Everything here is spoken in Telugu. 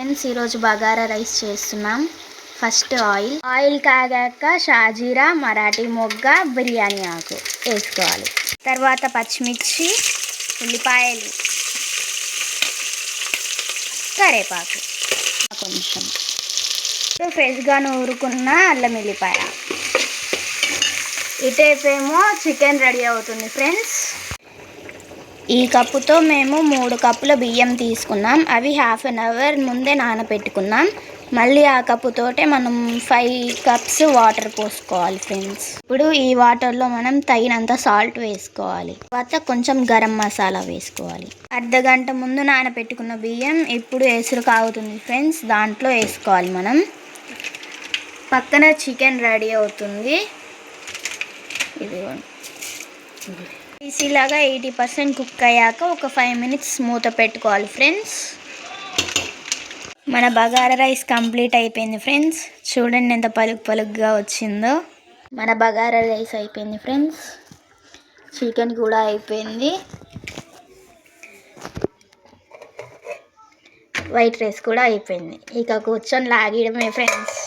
ఫ్రెండ్స్, ఈరోజు బగారా రైస్ చేస్తున్నాం. ఫస్ట్ ఆయిల్ కాగాక షాజీరా, మరాఠీ మొగ్గ, బిర్యానీ ఆకు వేసుకోవాలి. తర్వాత పచ్చిమిర్చి, ఉల్లిపాయలు, కరివేపాకు, కొంచెం ఫ్రెష్గా నూరుకున్న అల్లం వెల్లిపాయ. ఇటేపేమో చికెన్ రెడీ అవుతుంది ఫ్రెండ్స్. ఈ కప్పుతో మేము 3 కప్పుల బియ్యం తీసుకున్నాం. అవి హాఫ్ అన్ అవర్ ముందే నానబెట్టుకున్నాం. మళ్ళీ ఆ కప్పుతోటే మనం 5 కప్స్ వాటర్ పోసుకోవాలి ఫ్రెండ్స్. ఇప్పుడు ఈ వాటర్లో మనం తగినంత సాల్ట్ వేసుకోవాలి. తర్వాత కొంచెం గరం మసాలా వేసుకోవాలి. అర్ధగంట ముందు నానబెట్టుకున్న బియ్యం ఇప్పుడు ఎసురు కాగుతుంది ఫ్రెండ్స్, దాంట్లో వేసుకోవాలి. మనం పక్కన చికెన్ రెడీ అవుతుంది. ఇదిగోండి, ఇలాగా 80% కుక్ అయ్యాక ఒక 5 మినిట్స్ మూత పెట్టుకోవాలి ఫ్రెండ్స్. మన బగారా రైస్ కంప్లీట్ అయిపోయింది ఫ్రెండ్స్. చూడండి ఎంత పలుగ్గా వచ్చిందో. మన బగారా రైస్ అయిపోయింది ఫ్రెండ్స్. చికెన్ కూడా అయిపోయింది. వైట్ రైస్ కూడా అయిపోయింది. ఇక కూర్చొని లాగేయడమే ఫ్రెండ్స్.